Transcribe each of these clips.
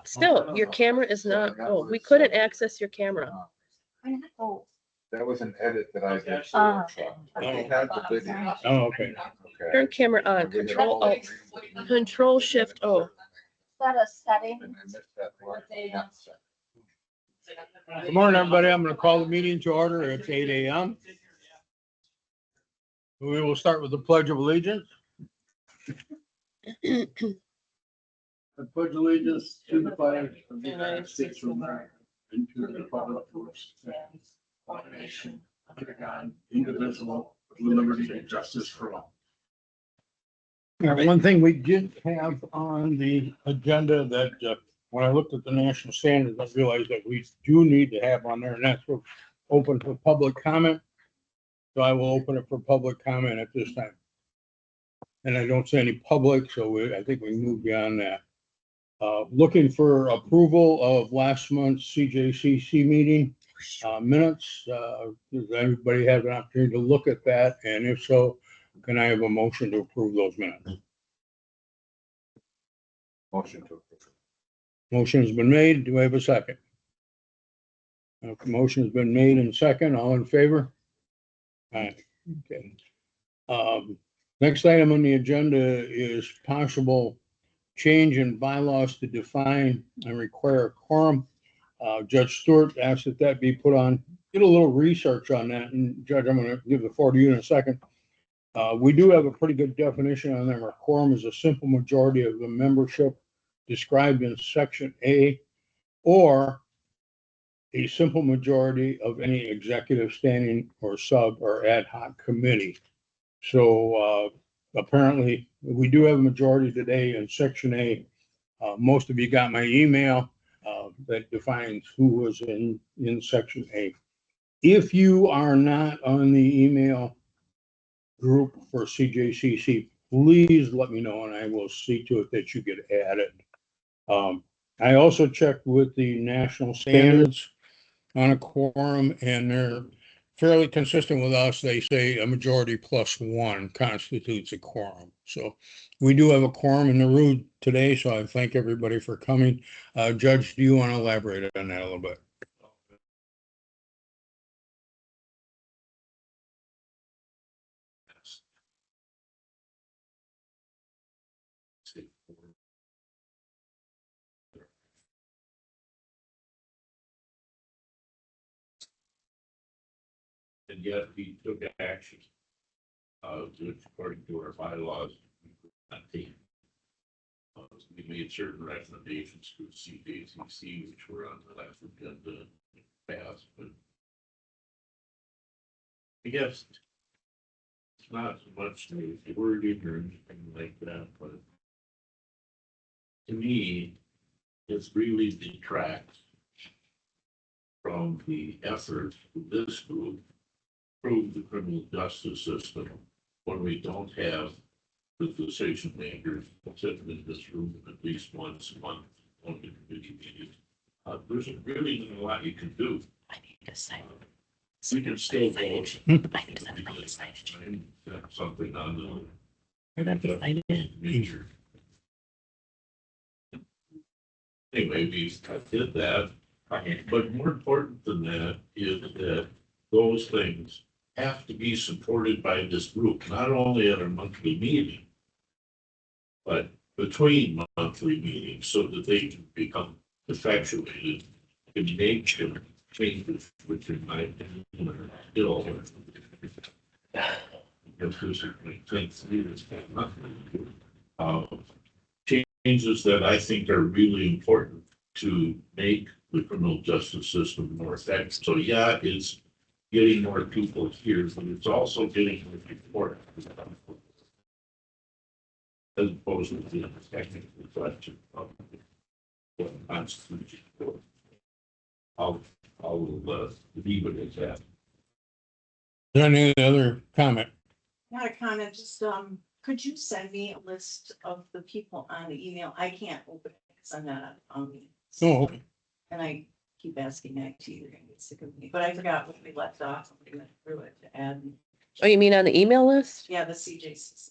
Still, your camera is not, oh, we couldn't access your camera. That was an edit that I did. We had the video. Oh, okay. Okay. Turn camera on, Control Alt, Control Shift O. Is that a setting? And I missed that part. Yeah. Good morning, everybody. I'm going to call the meeting to order. It's 8 a.m. We will start with the Pledge of Allegiance. I pledge allegiance to the flag of the United States of America and to the republic for which it stands, one nation, under God, indivisible, with liberty and justice for all. One thing we did have on the agenda that when I looked at the national standards, I realized that we do need to have on there, and that's what open for public comment. So I will open it for public comment at this time. And I don't see any public, so I think we can move beyond that. Looking for approval of last month's Cjcc meeting minutes. Does anybody have an opportunity to look at that? And if so, can I have a motion to approve those minutes? Motion to approve. Motion has been made. Do I have a second? Motion has been made and second. All in favor? All right. Okay. Next item on the agenda is possible change in bylaws to define and require a quorum. Judge Stewart asked that that be put on. Did a little research on that, and Judge, I'm going to give the floor to you in a second. We do have a pretty good definition on there. A quorum is a simple majority of the membership described in Section A, or a simple majority of any executive, standing, or sub or ad hoc committee. So apparently we do have a majority today in Section A. Most of you got my email that defines who was in Section A. If you are not on the email group for Cjcc, please let me know and I will see to it that you get added. I also checked with the national standards on a quorum, and they're fairly consistent with us. They say a majority plus one constitutes a quorum. So we do have a quorum in the room today, so I thank everybody for coming. Judge, do you want to elaborate on that a little bit? And yet we took action, which according to our bylaws, not taken. We made certain recommendations to Cjcc, which were on the last agenda passed, but I guess it's not so much the wording or anything like that, but to me, it's really detracts from the effort of this group improve the criminal justice system when we don't have the decision makers sitting in this room at least once a month on the committee meetings. There's really not a lot you can do. I need to sign. We can still vote. I need to sign. Something on the. major. Anyway, we did that, but more important than that is that those things have to be supported by this group, not only at our monthly meeting, but between monthly meetings, so that they can become effectuated and make changes, which in my opinion are still changes that I think are really important to make the criminal justice system more effective. So yeah, it's getting more people here, but it's also getting more support. As opposed to the technical question of what constitutes. I'll leave it as that. Is there any other comment? Not a comment, just, could you send me a list of the people on the email? I can't open it because I'm not on the. Oh, okay. And I keep asking that to you, you're gonna get sick of me, but I forgot what we left off, we went through it to add. Oh, you mean on the email list? Yeah, the Cjcc.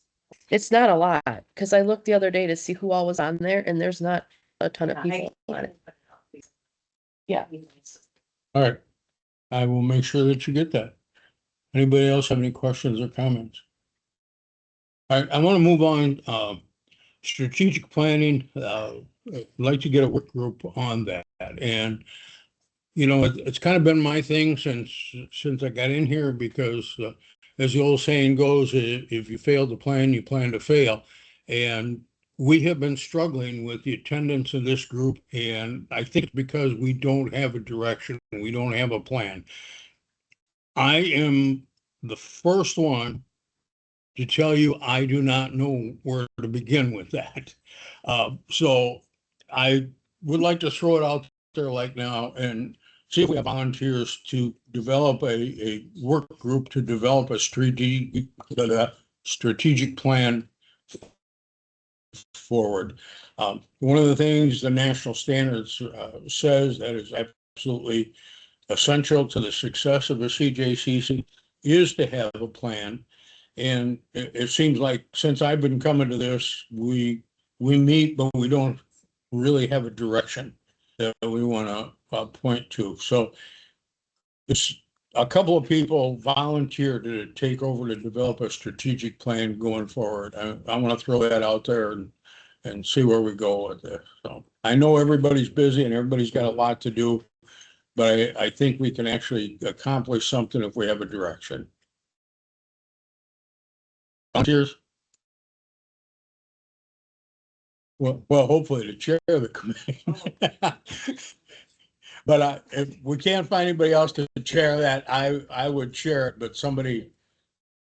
It's not a lot, because I looked the other day to see who all was on there, and there's not a ton of I people on can't it. put it up because- Yeah. All right. I will make sure that you get that. Anybody else have any questions or comments? All right, I want to move on, strategic planning, I'd like to get a work group on that. And, you know, it's kind of been my thing since I got in here because, as the old saying goes, if you fail to plan, you plan to fail. And we have been struggling with the attendance of this group, and I think it's because we don't have a direction, we don't have a plan. I am the first one to tell you I do not know where to begin with that. So I would like to throw it out there like now and see if we have volunteers to develop a work group to develop a strategic plan forward. One of the things the national standards says that is absolutely essential to the success of a CJCC is to have a plan. And it seems like since I've been coming to this, we meet, but we don't really have a direction that we want to point to. So it's a couple of people volunteered to take over to develop a strategic plan going forward. I want to throw that out there and see where we go with this. So I know everybody's busy and everybody's got a lot to do, but I think we can actually accomplish something if we have a direction. Volunteers? Well, hopefully the chair of the committee. But if we can't find anybody else to chair that, I would chair it, but somebody,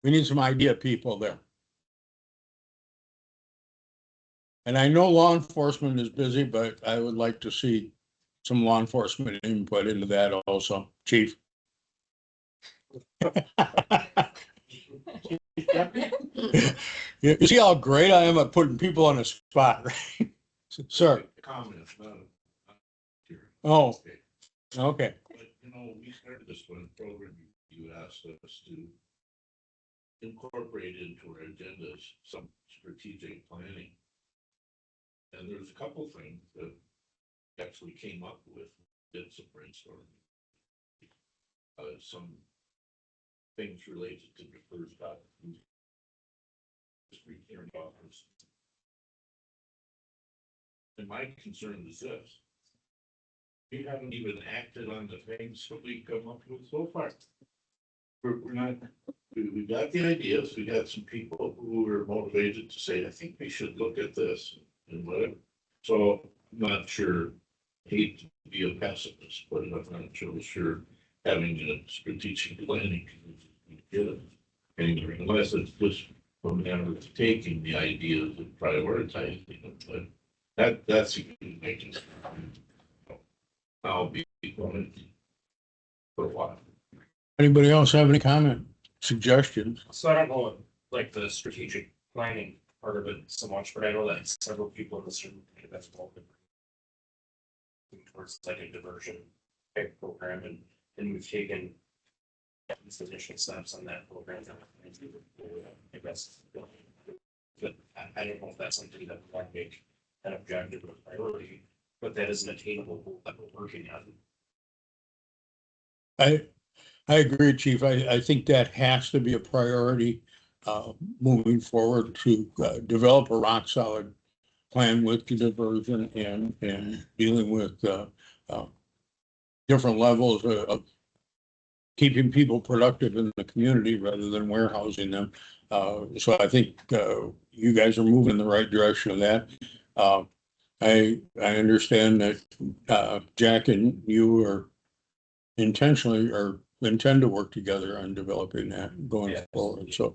we need some idea people there. And I know law enforcement is busy, but I would like to see some law enforcement input into that also, chief. You see how great I am at putting people on the spot, right? Sir, Comments, not here. oh, okay. But, you know, we started this one program, you asked us to incorporate into our agendas some strategic planning. And there's a couple things that actually came up with, did some brainstorming. Some things related to the first document. Hearing offers. And my concern is this. We haven't even acted on the things that we come up with so far. We're not, we got the ideas, we got some people who are motivated to say, I think we should look at this and whatever. So I'm not sure, hate to be a pessimist, but I'm not sure having a strategic planning. Get it anywhere, unless it's just a matter of taking the ideas and prioritizing them, but that's a good thing. I'll be going for a while. Anybody else have any comment, suggestions? So I don't know, like the strategic planning part of it so much, but I know that several people in this room that's involved in towards like a diversion type program, and we've taken these initial steps on that program. I guess, but I don't know if that's something that would make an objective or priority, but that is an attainable goal that we're working on. I agree, Chief. I think that has to be a priority moving forward to develop a rock solid plan with the diversion and dealing with different levels of keeping people productive in the community rather than warehousing them. So I think you guys are moving in the right direction of that. I understand that Jack and you are intentionally or intend to work together on developing that going forward. So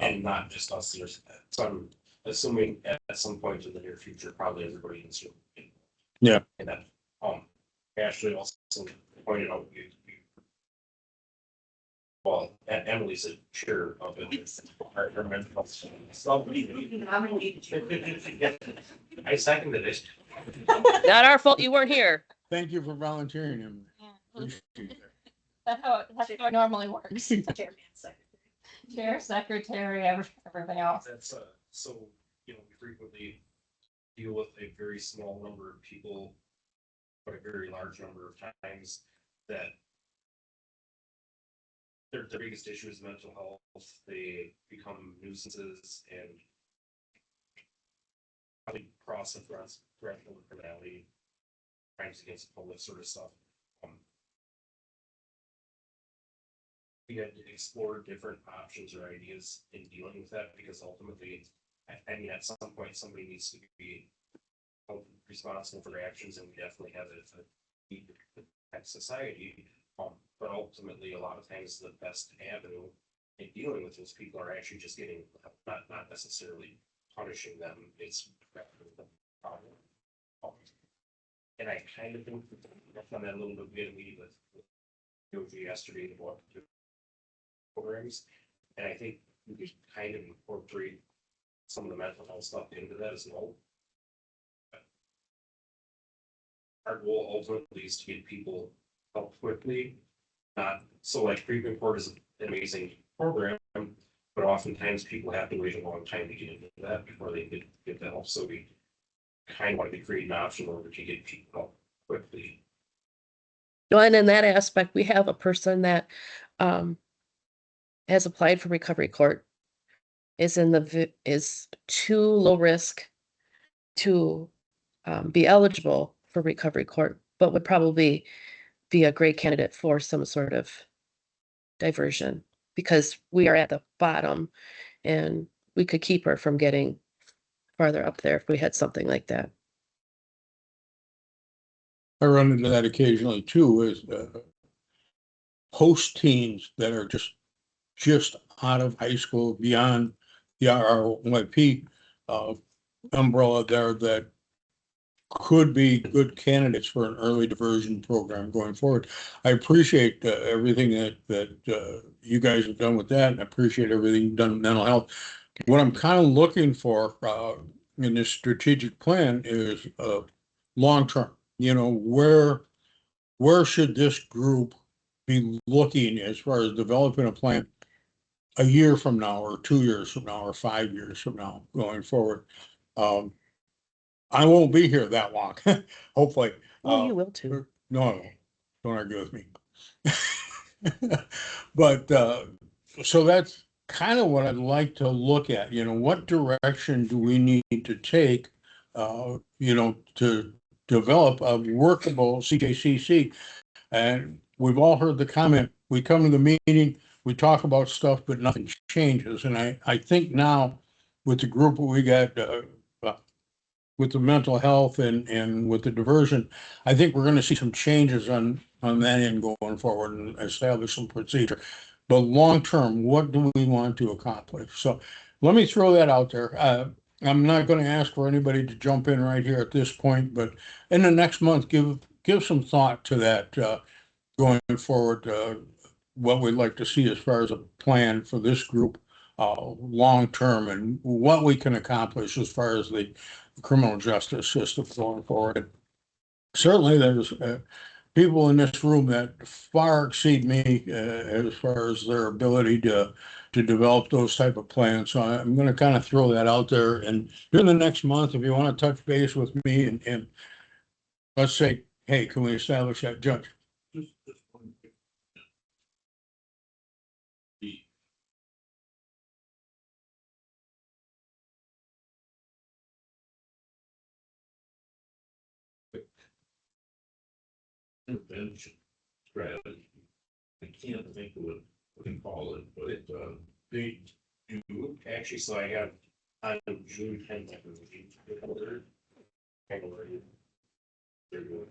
And not just us, there's some, assuming at some point in the near future, probably everybody in Zoom. Yeah. And that, Ashley also pointed out, well, Emily's a chair of it. I seconded it. Not our fault you weren't here. thank you for volunteering him. Appreciate that. That's how it normally works. Chairman, secretary. Chair, secretary, everything else. That's, so, we frequently deal with a very small number of people, but a very large number of times that their biggest issue is mental health. They become nuisances and probably cross the threshold of criminality, crimes against the public, sort of stuff. We had to explore different options or ideas in dealing with that, because ultimately, I mean, at some point, somebody needs to be held responsible for their actions, and we definitely have a need to protect society. But ultimately, a lot of times, the best avenue in dealing with those people are actually just getting, not necessarily punishing them. It's the problem. And I kind of think on that a little bit. We had a meeting with Cjcc yesterday about programs, and I think we could kind of incorporate some of the mental health stuff into that as well. Our goal ultimately is to get people help quickly, not so like treatment court is an amazing program, but oftentimes people have to wait a long time to get into that before they get the help. So we kind of want to create an option where we can get people help quickly. Well, and in that aspect, we have a person that has applied for recovery court, is too low risk to be eligible for recovery court, but would probably be a great candidate for some sort of diversion, because we are at the bottom and we could keep her from getting farther up there if we had something like that. I run into that occasionally too, is post teens that are just out of high school, beyond the RRYP umbrella there, that could be good candidates for an early diversion program going forward. I appreciate everything that you guys have done with that, and I appreciate everything you've done with mental health. What I'm kind of looking for in this strategic plan is long term. You know, where should this group be looking as far as developing a plan a year from now, or 2 years from now, or 5 years from now going forward? I won't be here that long, hopefully. Oh, you will too. No, don't argue with me. But so that's kind of what I'd like to look at. You know, what direction do we need to take, you know, to develop a workable CJCC? And we've all heard the comment, we come to the meeting, we talk about stuff, but nothing changes. And I think now with the group that we got, with the mental health and with the diversion, I think we're going to see some changes on that end going forward and establish some procedure. But long term, what do we want to accomplish? So let me throw that out there. I'm not going to ask for anybody to jump in right here at this point, but in the next month, give some thought to that going forward. What we'd like to see as far as a plan for this group long term, and what we can accomplish as far as the criminal justice system going forward. Certainly, there's people in this room that far exceed me as far as their ability to develop those type of plans. So I'm going to kind of throw that out there. And during the next month, if you want to touch base with me and let's say, hey, can we establish that, Judge? Just one quick- the intervention strategy. I can't think of what we can call it, but it, they do. Actually, so I have on June 10th, I believe, they're doing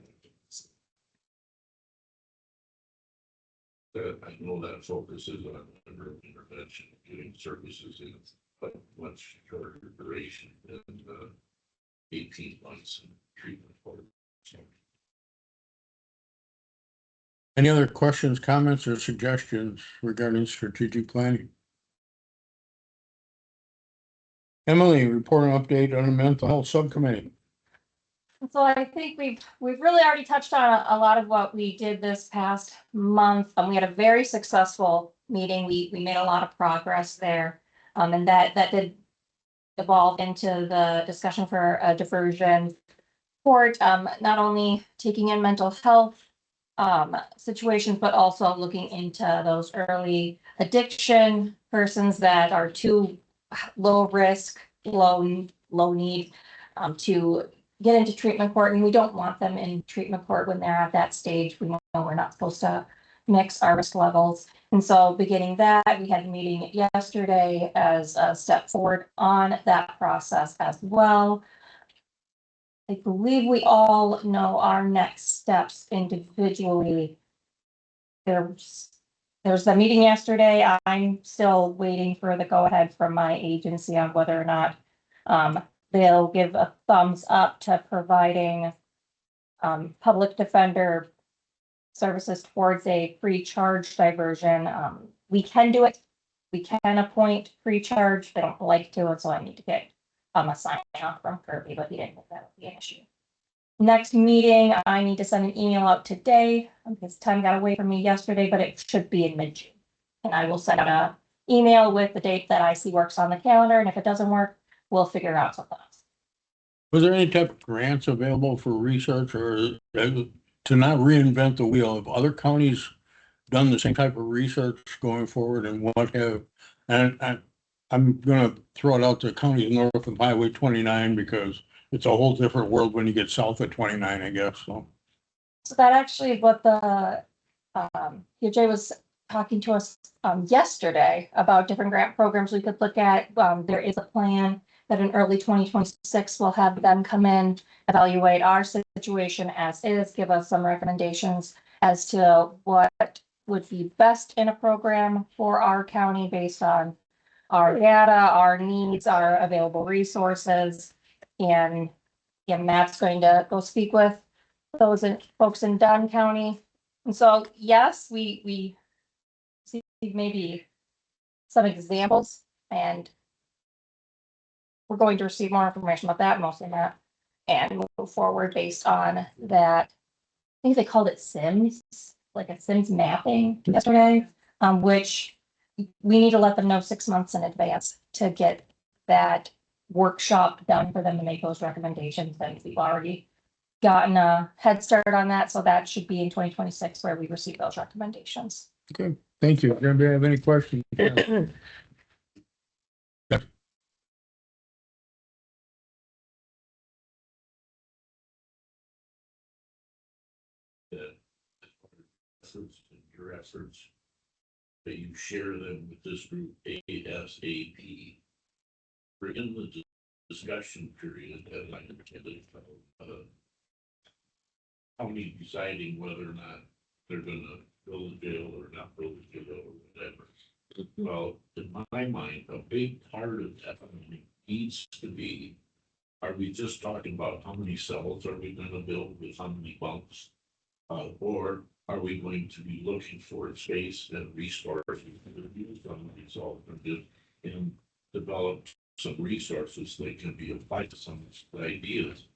I know that focuses on early intervention, getting services in a much shorter duration than 18 months in treatment for it. So, Any other questions, comments, or suggestions regarding strategic planning? Emily, report an update on the mental health subcommittee. So I think we've really already touched on a lot of what we did this past month. We had a very successful meeting. We made a lot of progress there. And that did evolved into the discussion for a diversion court, not only taking in mental health situations, but also looking into those early addiction persons that are too low risk, low need to get into treatment court, and we don't want them in treatment court when they're at that stage. We know we're not supposed to mix our risk levels. And so beginning that, we had a meeting yesterday as a step forward on that process as well. I believe we all know our next steps individually. There's the meeting yesterday. I'm still waiting for the go-ahead from my agency on whether or not they'll give a thumbs up to providing public defender services towards a free charge diversion. We can do it. We can appoint free charge. They don't like to, and so I need to get a sign off from Kirby, but he didn't think that would be an issue. Next meeting, I need to send an email out today because time got away from me yesterday, but it should be in mid-June. And I will send out a email with the date that I see works on the calendar, and if it doesn't work, we'll figure out something else. Was there any type of grants available for research or to not reinvent the wheel? Have other counties done the same type of research going forward, and what have, and I'm gonna throw it out to counties north of Highway 29 because it's a whole different world when you get south of 29, I guess, so. So that actually is what the Cjcc was talking to us yesterday about different grant programs we could look at. There is a plan that in early 2026 we'll have them come in, evaluate our situation as is, give us some recommendations as to what would be best in a program for our county based on our data, our needs, our available resources. And Matt's going to go speak with those folks in Dunn County. And so, yes, we see maybe some examples, and we're going to receive more information about that, mostly that, and move forward based on that. I think they called it Sims, like a Sims mapping yesterday, which we need to let them know 6 months in advance to get that workshop done for them to make those recommendations. And we've already gotten a head start on that, so that should be in 2026 where we receive those recommendations. Okay, thank you. Does anybody have any questions? Efforts and your efforts, that you share them with this group ASAP. We're in the discussion period, and I understand county deciding whether or not they're gonna build a jail or not build a jail or whatever. Well, in my mind, a big part of that needs to be, are we just talking about how many cells are we gonna build with how many bunks? Or are we going to be looking for space and resources to use some of these alternatives and develop some resources that can be applied to some of these ideas?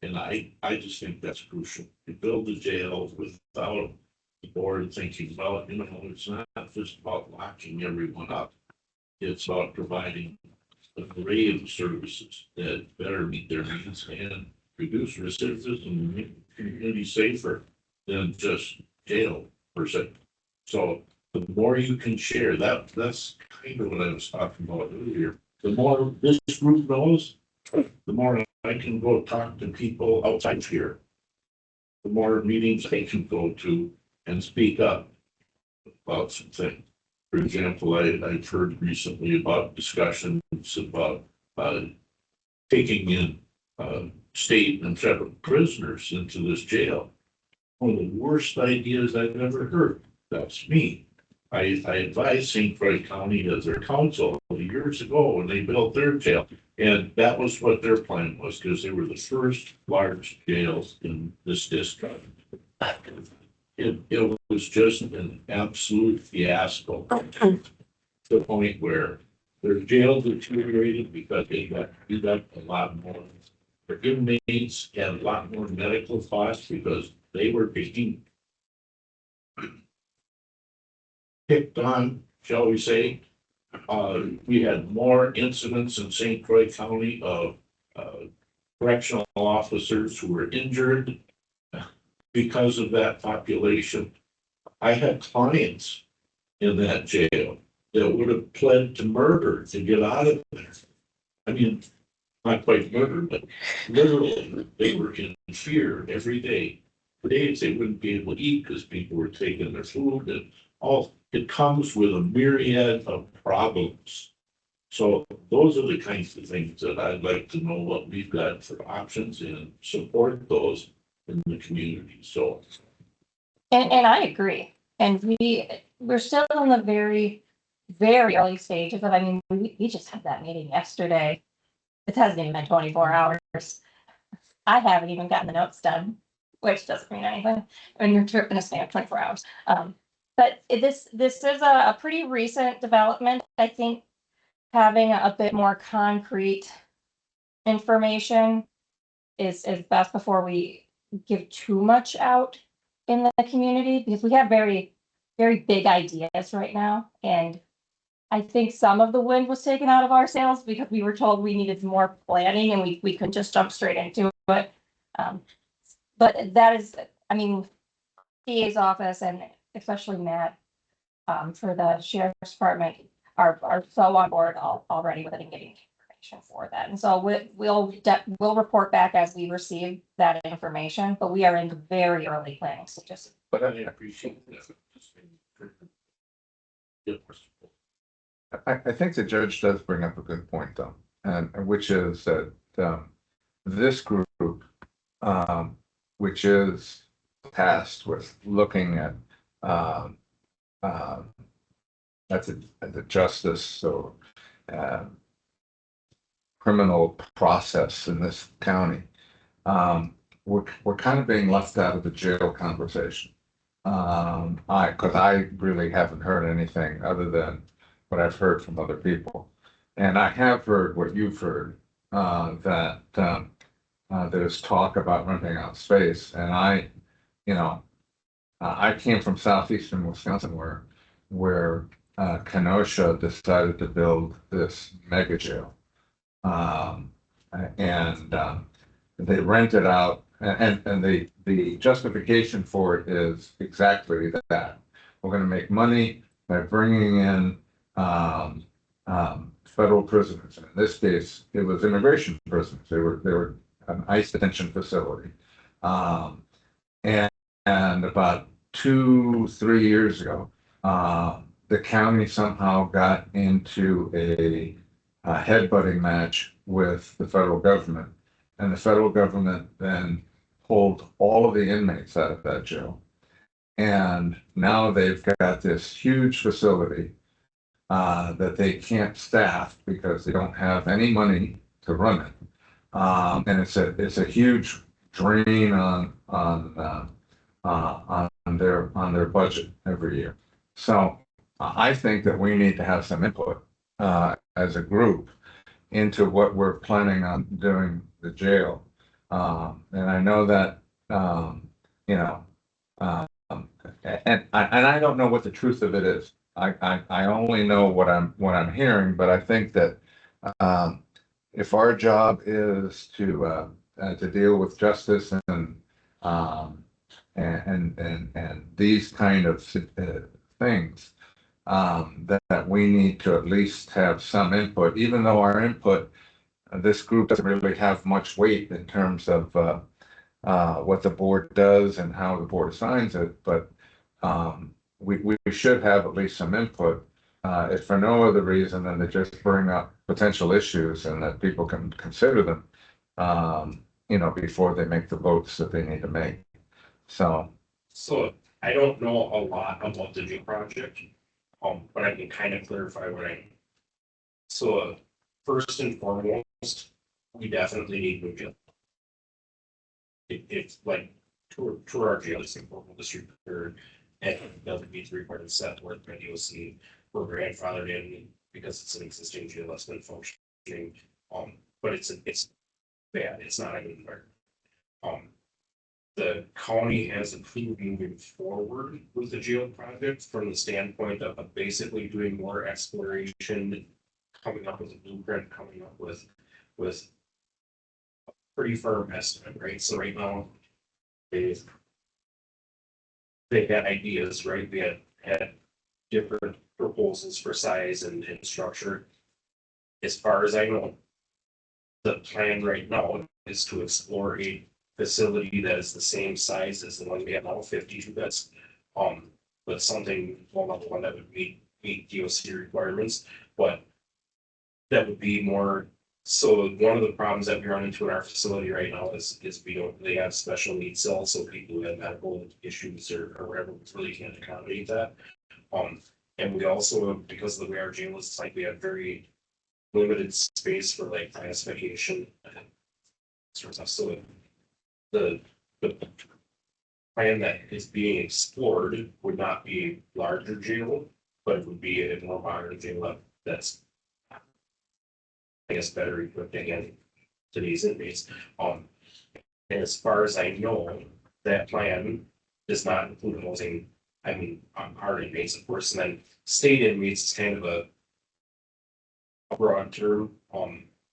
And I just think that's crucial. To build a jail without the board thinking, well, you know, it's not just about locking everyone up. It's about providing an array of services that better meet their needs and reduce recidivism and make the community safer than just jail per se. So the more you can share, that's kind of what I was talking about earlier. The more this group knows, the more I can go talk to people outside here. The more meetings I can go to and speak up about some things. For example, I've heard recently about discussions about taking in state and federal prisoners into this jail. One of the worst ideas I've ever heard. That's me. I advised St. Croix County as their council years ago when they built their jail. And that was what their plan was, because they were the first large jails in this district. It was just an absolute fiasco. To the point where their jails deteriorated because they got a lot more. Their inmates had a lot more medical costs because they were being picked on, shall we say, We had more incidents in St. Croix County of, correctional officers who were injured because of that population. I had clients in that jail that would have pled to murder to get out of there. I mean, not quite murder, but literally, they were in fear every day. For days, they wouldn't be able to eat because people were taking their food and all. It comes with a myriad of problems. So those are the kinds of things that I'd like to know what we've got for options and support those in the community. So. And I agree. And we're still in the very, very early stages of, I mean, we just had that meeting yesterday. It hasn't even been 24 hours. I haven't even gotten the notes done, which doesn't mean anything when you're in a span of 24 hours. But this is a pretty recent development. I think having a bit more concrete information is best before we give too much out in the community, because we have very, very big ideas right now. And I think some of the wind was taken out of our sails because we were told we needed more planning and we couldn't just jump straight into it. But that is, I mean, DA's office and especially Matt, for the sheriff's department are so on board already with it and getting information for that. And so we'll report back as we receive that information, but we are in the very early planning stages. But I appreciate that. I think the judge does bring up a good point though, and which is that, this group, which is tasked with looking at, at the justice or, criminal process in this county, we're kind of being left out of the jail conversation. Because I really haven't heard anything other than what I've heard from other people. And I have heard what you've heard, that there's talk about renting out space. And I came from southeastern Wisconsin where Kenosha decided to build this mega jail. And they rent it out, and the justification for it is exactly that. We're going to make money by bringing in federal prisoners. And in this case, it was immigration prisoners. They were an ICE detention facility. And about 2-3 years ago, the county somehow got into a headbutting match with the federal government, and the federal government then pulled all of the inmates out of that jail. And now they've got this huge facility that they can't staff because they don't have any money to run it. And it's a huge drain on their budget every year. So I think that we need to have some input as a group into what we're planning on doing the jail. And I know that, and I don't know what the truth of it is. I only know what I'm hearing, but I think that if our job is to deal with justice and these kind of things, that we need to at least have some input, even though our input, this group doesn't really have much weight in terms of what the board does and how the board assigns it, but we should have at least some input, if for no other reason than to just bring up potential issues and that people can consider them, before they make the votes that they need to make. So I don't know a lot about the new project, but I can kind of clarify what first and foremost, we definitely need new jail. It's like tour our jail is important district and doesn't meet the required set work by DOC. We're grandfathered in because it's an existing jail that's been functioning. But it's bad. It's not a good environment. the county has approved moving forward with the jail project from the standpoint of basically doing more exploration, coming up with a blueprint, coming up with a pretty firm estimate, right? So right now, they've had ideas, right? We had different proposals for size and structure. As far as I know, the plan right now is to explore a facility that is the same size as the one we have now, 52 beds. But something, well, not the one that would meet DOC requirements, but that would be more. So one of the problems that we run into in our facility right now is we don't really have special needs cells, so people who have medical issues or whatever, we really can't accommodate that. And we also, because of the way our jail is, like we have very limited space for like classification. Sort of stuff. So the plan that is being explored would not be larger jail, but it would be a more modern jail that's, I guess, better equipped again to these inmates. And as far as I know, that plan does not include housing, I mean, our inmates, of course, and then state inmates is kind of a broad term.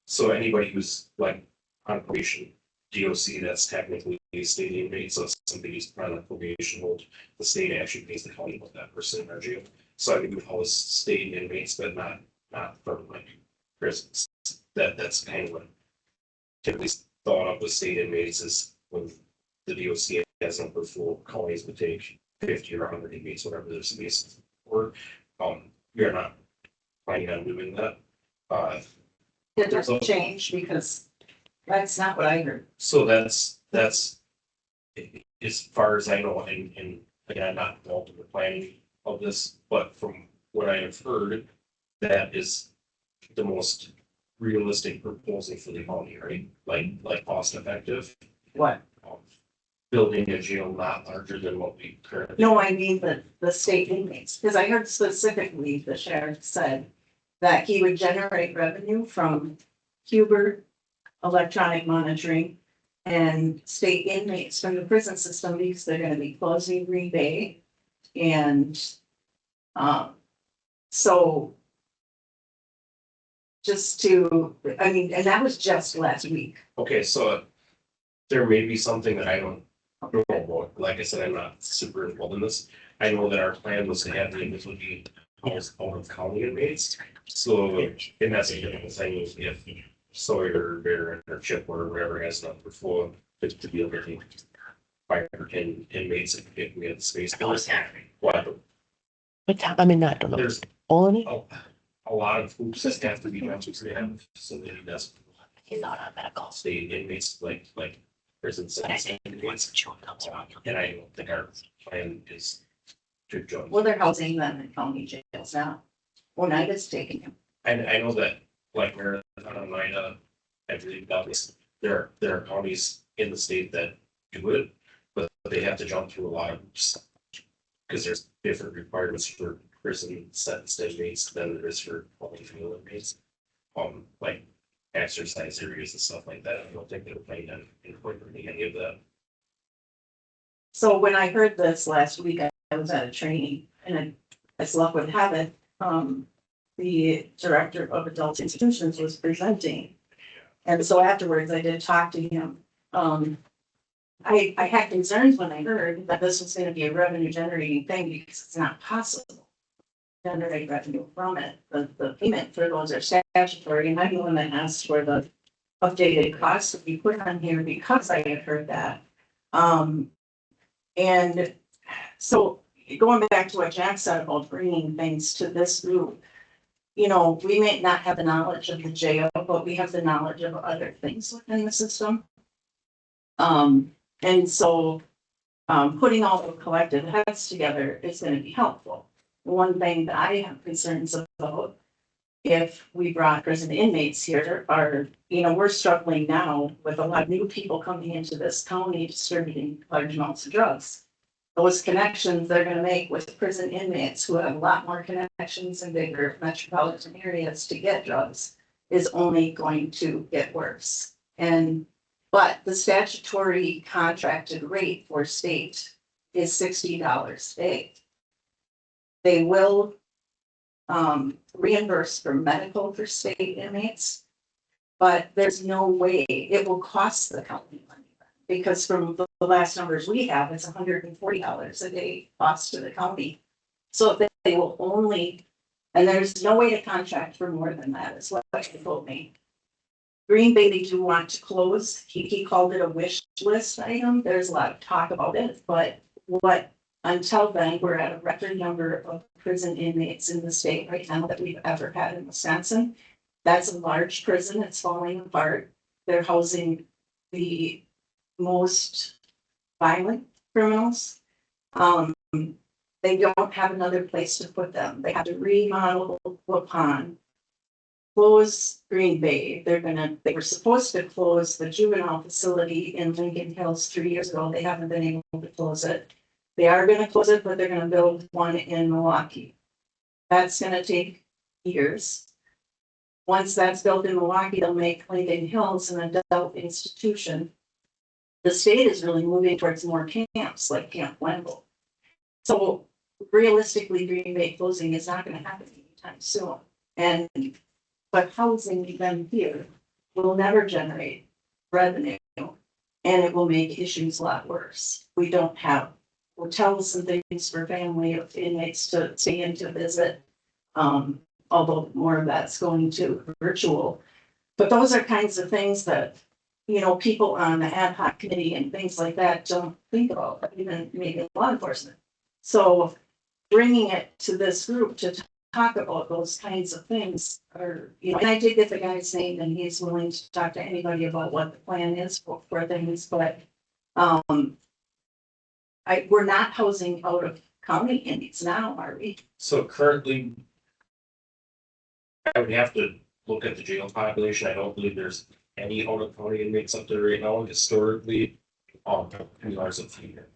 So anybody who's like on probation, DOC, that's technically a state inmate, so if somebody's on a probation hold, the state actually pays the county with that person in our jail. So I think we would house state inmates, but not from like prisons. That's kind of what typically thought of with state inmates is when the DOC has number full, counties would take 50 or 100 inmates, whatever their space is. Or we are not planning on doing that. It doesn't change because that's not what I heard. So that's as far as I know, and again, I'm not involved in the planning of this, but from what I have heard, that is the most realistic proposal for the county, right? Like cost effective. What? Building a jail not larger than what we currently. No, I mean the state inmates, because I heard specifically the sheriff said that he would generate revenue from Huber, electronic monitoring, and state inmates from the prison system because they're gonna be closing Green Bay. And, so just to, I mean, and that was just last week. Okay, so there may be something that I don't know about. Like I said, I'm not super involved in this. I know that our plan was to have the ability house out of county inmates. So, and that's a different thing if Sawyer, Bear, or Chip or whatever has enough for to be able to take 5 or 10 inmates if we had the space. What? But I mean, I don't know. There's All in it? a lot of hoops that have to be jumped through to have a facility that's He's not on medical. state inmates like prison sentence inmates. And I don't think our plan is to join. Well, they're housing them in county jails now. When I was taking him. And I know that like Marathon and Mina, I believe there are counties in the state that do it, but they have to jump through a lot of hoops. Because there's different requirements for prison sentenced inmates than there is for public field inmates. Like exercise areas and stuff like that. I don't think they're planning on incorporating any of that. So when I heard this last week, I was at a training and as luck would have it, the director of adult institutions was presenting. And so afterwards I did talk to him. I had concerns when I heard that this was gonna be a revenue generating thing because it's not possible to generate revenue from it. The payment for those are statutory, and I'm the one that asked for the updated costs to be put on here because I had heard that. And so going back to what Jack said about bringing things to this group, you know, we may not have the knowledge of the jail, but we have the knowledge of other things within the system. And so, putting all the collective heads together is gonna be helpful. One thing that I have concerns about, if we brought prison inmates here are, you know, we're struggling now with a lot of new people coming into this county distributing large amounts of drugs. Those connections they're gonna make with prison inmates who have a lot more connections in bigger metropolitan areas to get drugs is only going to get worse. And But the statutory contracted rate for state is $60 a day. They will reimburse for medical for state inmates, but there's no way it will cost the county money. Because from the last numbers we have, it's $140 a day cost to the county. So if they will only, and there's no way to contract for more than that, is what he told me. Green Bay, they do want to close. He called it a wish list item. There's a lot of talk about it, but until then, we're at a record number of prison inmates in the state right now that we've ever had in Wisconsin. That's a large prison. It's falling apart. They're housing the most violent criminals. They don't have another place to put them. They have to remodel Waupun, close Green Bay. They were supposed to close the juvenile facility in Lincoln Hills 3 years ago. They haven't been able to close it. They are gonna close it, but they're gonna build one in Milwaukee. That's gonna take years. Once that's built in Milwaukee, they'll make Lincoln Hills an adult institution. The state is really moving towards more camps like Camp Wendell. So realistically, Green Bay closing is not gonna happen anytime soon. But housing them here will never generate revenue, and it will make issues a lot worse. We don't have hotels and things for family of inmates to stay in to visit. Although more of that's going to virtual. But those are kinds of things that, people on the ad hoc committee and things like that don't think about, even maybe law enforcement. So bringing it to this group to talk about those kinds of things are, and I did get the guy's name and he's willing to talk to anybody about what the plan is for things, but we're not housing out of county inmates now, are we? So currently, I would have to look at the jail population. I don't believe there's any out of county inmates up there right now. Historically, we are some fewer.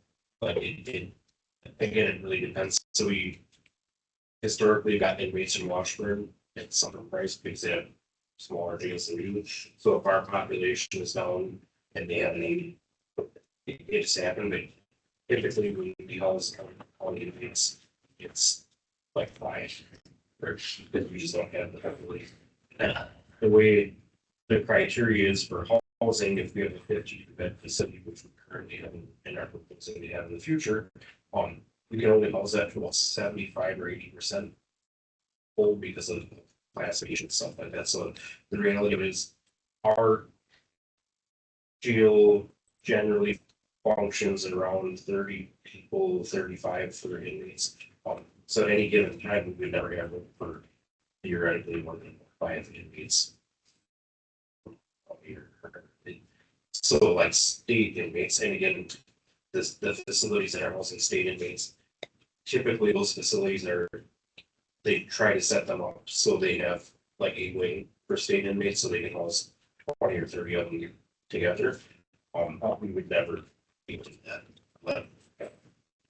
But again, it really depends. So we historically got inmates in Washburn at some price because they have smaller jails than we do. So if our population is down and they have a need, it just happened. But typically, when we house county inmates, it's like 5. Because we just don't have the population. And the way the criteria is for housing, if we have a 50-bed facility, which we currently have in our proposing to have in the future, we can only house that to about 75 or 80% full because of classification and stuff like that. So the reality of it is our jail generally functions around 30 people, 35 for inmates. So at any given time, we would never have room for theoretically more than 5 inmates. So like state inmates, and again, the facilities that are housing state inmates, typically those facilities they try to set them up so they have like a wing for state inmates so they can house 20 or 30 of them together. We would never be able to do that. But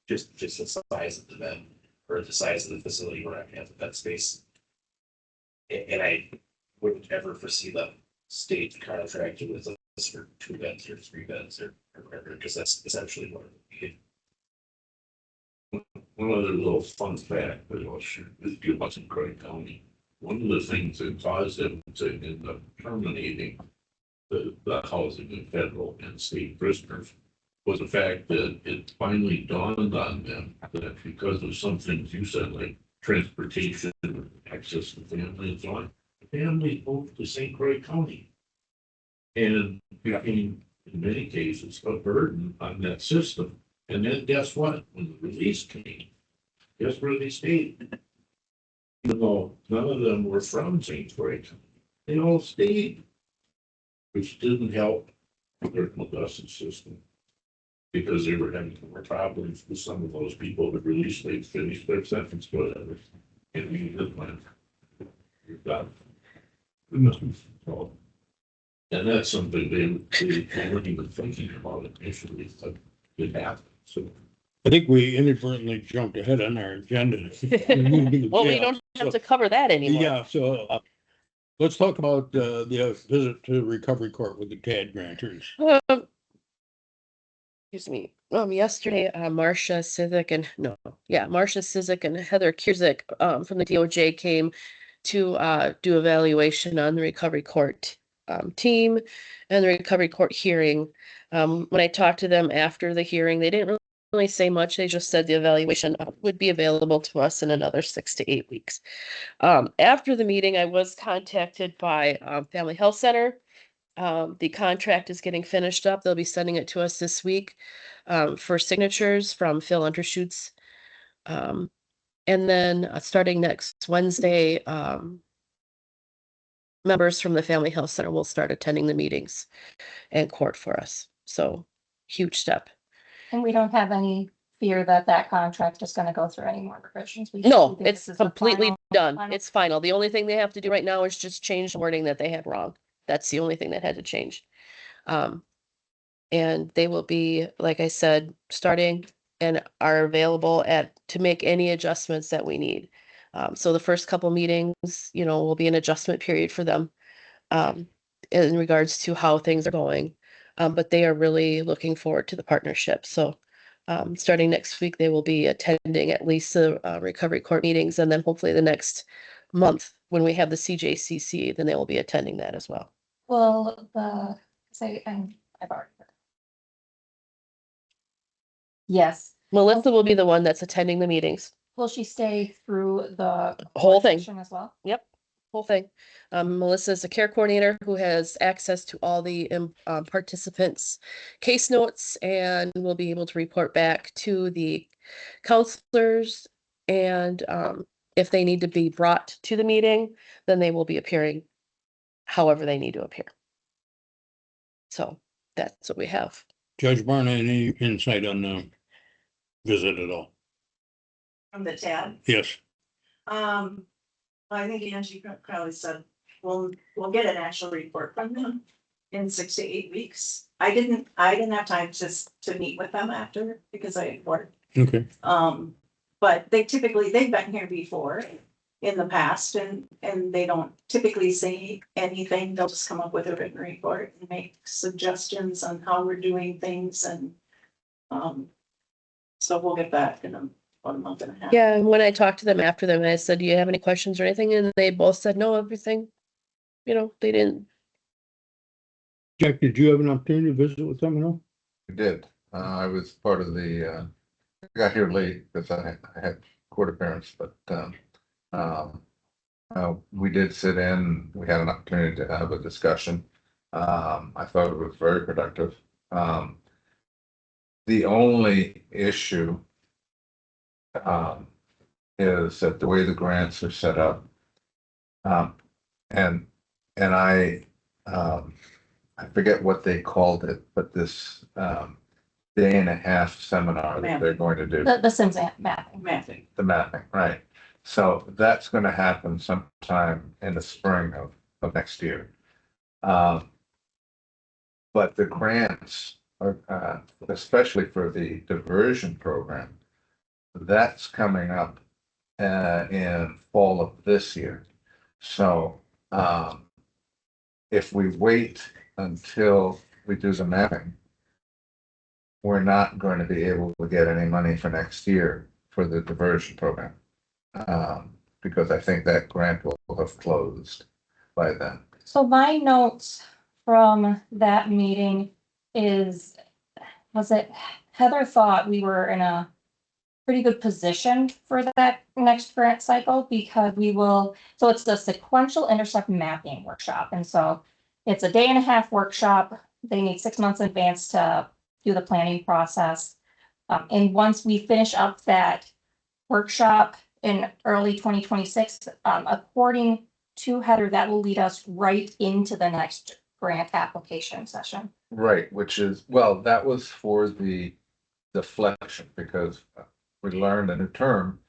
just the size of the bed or the size of the facility, we're not gonna have the bed space. And I wouldn't ever foresee the state contracting with us for 2 beds or 3 beds or whatever, because that's essentially what it would be. One other little fun fact that I'll share with you about in Craig County. One of the things that caused them to end up terminating the housing of federal and state prisoners was the fact that it finally dawned on them that because of some things you said, like transportation, access to family and so on, families moved to St. Croix County. And became, in many cases, a burden on that system. And then guess what? When the release came, guess where they stayed? Even though none of them were from St. Croix County, they all stayed, which didn't help the criminal justice system. Because they were having more problems with some of those people that released, they finished their sentence, whatever. And we did plan. We've got. And that's something they weren't even thinking about it initially, but it happened, so. I think we inadvertently jumped ahead on our agenda. Well, we don't have to cover that anymore. Yeah, so let's talk about the visit to recovery court with the TAD grantors. Excuse me, yesterday, Marcia Civic and, no, yeah, Marcia Civic and Heather Cjcc, from the DOJ came to, do evaluation on the recovery court, team and the recovery court hearing. When I talked to them after the hearing, they didn't really say much. They just said the evaluation would be available to us in another 6 to 8 weeks. After the meeting, I was contacted by, Family Health Center. The contract is getting finished up. They'll be sending it to us this week, for signatures from Phil Undershoots. And then, starting next Wednesday, members from the Family Health Center will start attending the meetings and court for us. So, huge step. And we don't have any fear that that contract is gonna go through any more revisions. We No, think it's this is the completely done. final. It's final. The only thing they have to do right now is just change the wording that they had wrong. That's the only thing that had to change. And they will be, like I said, starting and are available to make any adjustments that we need. So the first couple meetings, will be an adjustment period for them, in regards to how things are going. But they are really looking forward to the partnership. So, starting next week, they will be attending at least the, recovery court meetings, and then hopefully the next month, when we have the CJCC, then they will be attending that as well. Well, I've already. Yes, Melissa will be the one that's attending the meetings. will she stay through the Whole thing. session as well? Yep, whole thing. Melissa is a care coordinator who has access to all the, participants' case notes and will be able to report back to the counselors. And, if they need to be brought to the meeting, then they will be appearing however they need to appear. So that's what we have. Judge Barna, any insight on the visit at all? From the TAD. Yes. I think Angie probably said, we'll get an actual report from them in 6 to 8 weeks. I didn't have time to meet with them after because I had work. Okay. But they've been here before in the past and they don't typically say anything. They'll just come up with a written report and make suggestions on how we're doing things and, so we'll get back in about a month and a half. Yeah, and when I talked to them after them, I said, do you have any questions or anything? And they both said, no, everything, they didn't. Jack, did you have an opportunity to visit with them at all? We did. I was part of the, I got here late because I had court appearance, but, we did sit in, we had an opportunity to have a discussion. I thought it was very productive. The only issue is that the way the grants are set up, and I forget what they called it, but this day and a half seminar that they're going to do. The Sims mapping. The mapping, right. So that's going to happen sometime in the spring of next year. But the grants are, especially for the diversion program, that's coming up in fall of this year. So if we wait until we do the mapping, we're not going to be able to get any money for next year for the diversion program. Because I think that grant will have closed by then. So my notes from that meeting was it Heather thought we were in a pretty good position for that next grant cycle because so it's the sequential intercept mapping workshop. And so it's a 1.5-day workshop. They need 6 months in advance to do the planning process. And once we finish up that workshop in early 2026, according to Heather, that will lead us right into the next grant application session. Right, which is, well, that was for the deflection, because we learned a new term,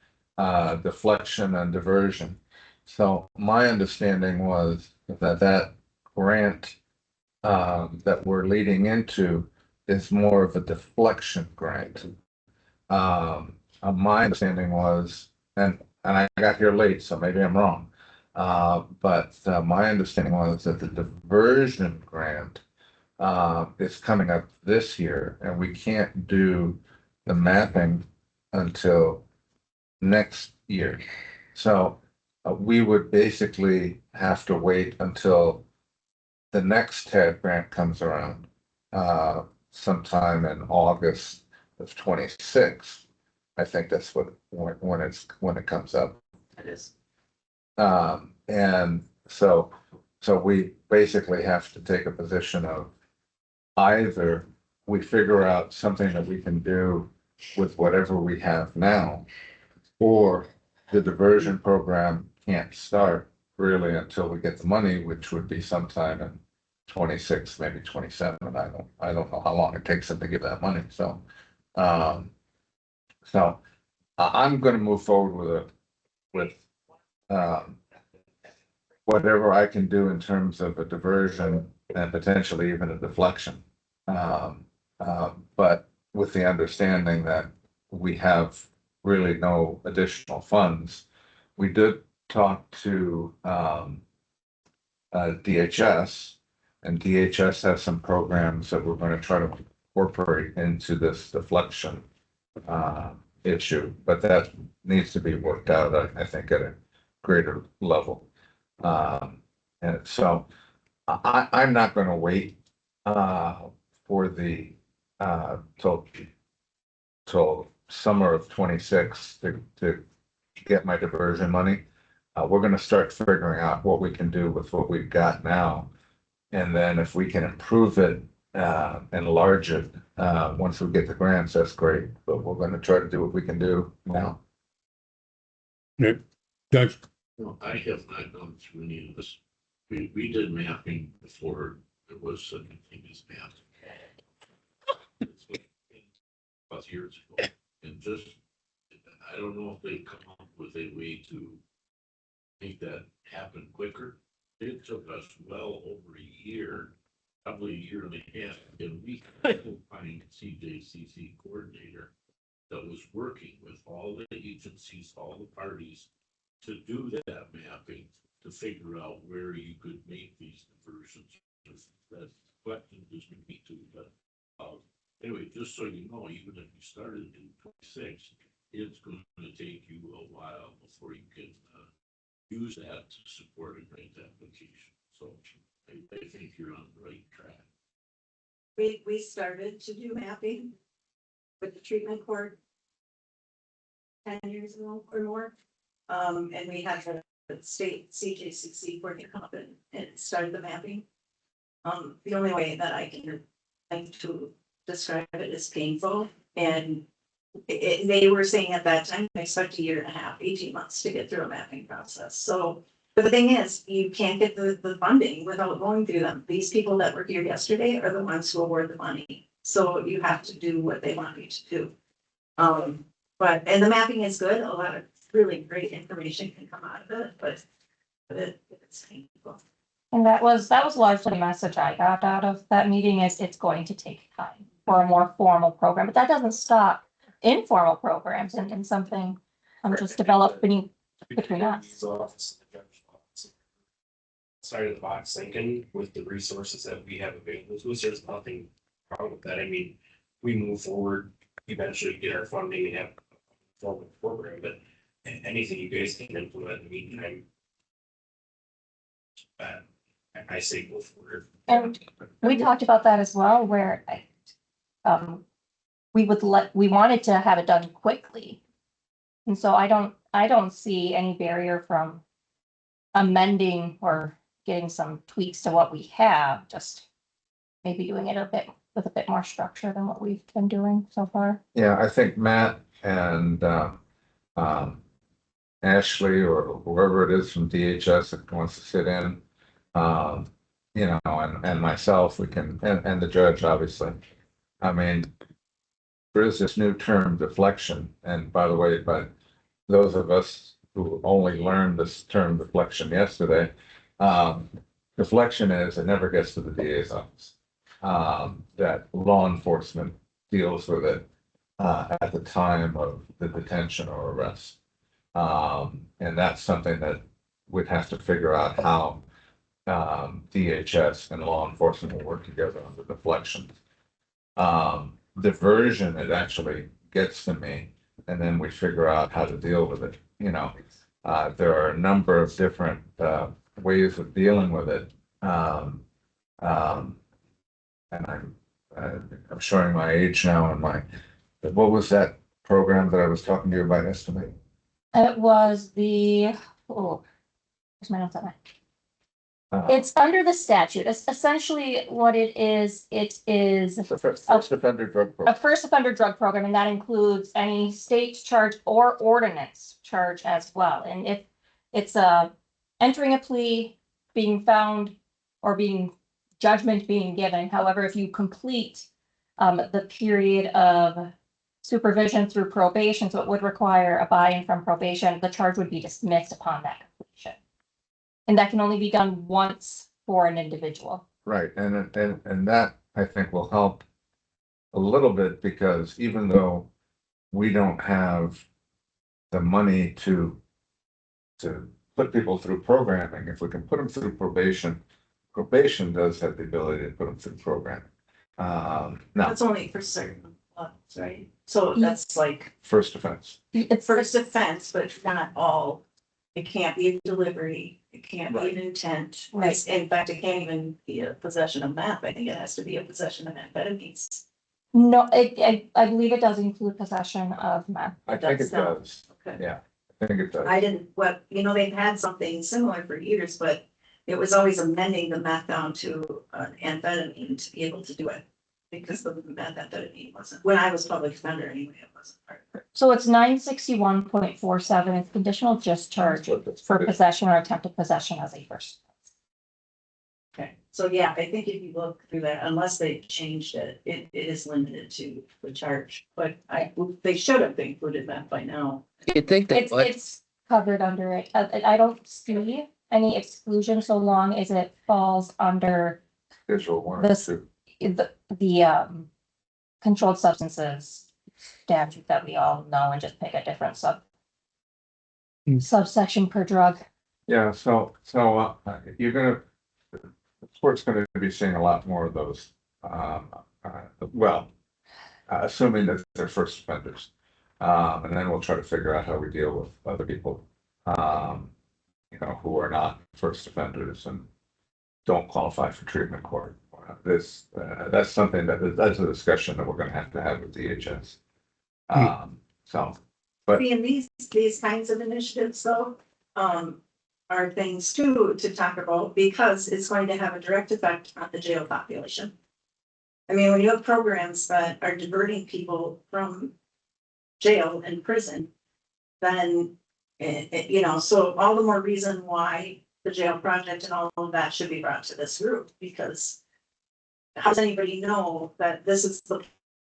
deflection and diversion. So my understanding was that grant that we're leading into is more of a deflection grant. My understanding was, and I got here late, so maybe I'm wrong, But my understanding was that the diversion grant is coming up this year, and we can't do the mapping until next year. So we would basically have to wait until the next TAD grant comes around, sometime in August of 26. I think that's when it comes up. It is. And so we basically have to take a position of either we figure out something that we can do with whatever we have now, or the diversion program can't start really until we get the money, which would be sometime in 26, maybe 27. I don't know how long it takes them to give that money. So, um, I'm going to move forward with um, whatever I can do in terms of a diversion and potentially even a deflection. But with the understanding that we have really no additional funds. We did talk to DHS, and DHS has some programs that we're going to try to incorporate into this deflection issue, but that needs to be worked out, I think, at a greater level. And so I'm not going to wait for the till summer of 26 to get my diversion money. We're going to start figuring out what we can do with what we've got now. And then if we can improve it, enlarge it, once we get the grants, that's great. But we're going to try to do what we can do now. Judge, No, I have not gone through any of this. We did mapping before there was such a thing as math. About years ago, and just, I don't know if they come up with a way to make that happen quicker. It took us well over a year, probably a year and a half, and we couldn't find Cjcc coordinator that was working with all the agencies, all the parties to do that mapping, to figure out where you could make these diversions. That question is me too, but anyway, just so you know, even if you started in 26, it's going to take you a while before you can use that to support a grant application. So I think you're on the right track. We started to do mapping with the treatment court 10 years ago or more. And we had the state Cjcc coordinator come up and started the mapping. The only way that I can like to describe it as painful, and they were saying at that time, they expect a year and a half, 18 months to get through a mapping process. So, but the thing is, you can't get the funding without going through them. These people that were here yesterday are the ones who award the money. So you have to do what they want you to do. But, and the mapping is good. A lot of really great information can come out of it, but it's painful. And that was largely the message I got out of that meeting, is it's going to take time for a more formal program, but that doesn't stop informal programs and something just developing between us. Side of the box thinking with the resources that we have available to us, there's nothing wrong with that. I mean, we move forward, eventually get our funding and have a formal program, but anything you guys can implement in the meantime, I say go for it. And we talked about that as well, where we wanted to have it done quickly. And so I don't see any barrier from amending or getting some tweaks to what we have, just maybe doing it with a bit more structure than what we've been doing so far. Yeah, I think Matt and Ashley or whoever it is from DHS that wants to sit in, and myself, we can, and the judge, obviously. I mean, there is this new term deflection, and by the way, but those of us who only learned this term deflection yesterday, deflection is, it never gets to the DA's office. That law enforcement deals with it at the time of the detention or arrest. And that's something that we'd have to figure out how DHS and law enforcement will work together on the deflections. Diversion, it actually gets to me, and then we figure out how to deal with it. You know, there are a number of different ways of dealing with it. And I'm showing my age now and what was that program that I was talking to you about yesterday? It was the, oh, where's my notes on that? Uh, It's under the statute. It's essentially what it is the first offender drug a program. first offender drug program, and that includes any state charge or ordinance charge as well. And if it's entering a plea, being found, or judgment being given. However, if you complete the period of supervision through probation, so it would require a buy-in from probation, the charge would be dismissed upon that completion. And that can only be done once for an individual. Right, and that I think will help a little bit, because even though we don't have the money to put people through programming, if we can put them through probation does have the ability to put them through programming. Now, That's only for certain ones, right? So Yeah. that's like first offense, It's first offense, but not all. It can't be a delivery, it can't be Right. an intent. Right. In fact, it can't even be a possession of meth. I think it has to be a possession of amphetamines. no, I believe it does include possession of meth. I think it That's not- does, Okay. yeah, I think it does. I didn't, they've had something similar for years, but it was always amending the meth down to an amphetamine to be able to do it. Because the methamphetamine wasn't, when I was public defender anyway, it wasn't part of it. So it's 961.47. It's conditional discharge for possession or attempted possession as a first. Okay, so yeah, I think if you look through that, unless they changed it, it is limited to the charge, but they should have included that by now. You'd think they would. It's covered under it. I don't see any exclusion so long as it falls under Visual one or This- two. the controlled substances statute that we all know, and just pick a different subsection per drug. Yeah, so you're gonna, the court's gonna be seeing a lot more of those, assuming that they're first offenders. And then we'll try to figure out how we deal with other people, who are not first offenders and don't qualify for treatment court. That's something that's a discussion that we're gonna have to have with DHS. Being these kinds of initiatives though, are things too to talk about because it's going to have a direct effect on the jail population. I mean, when you have programs that are diverting people from jail and prison, then, so all the more reason why the jail project and all of that should be brought to this group, because how does anybody know that this is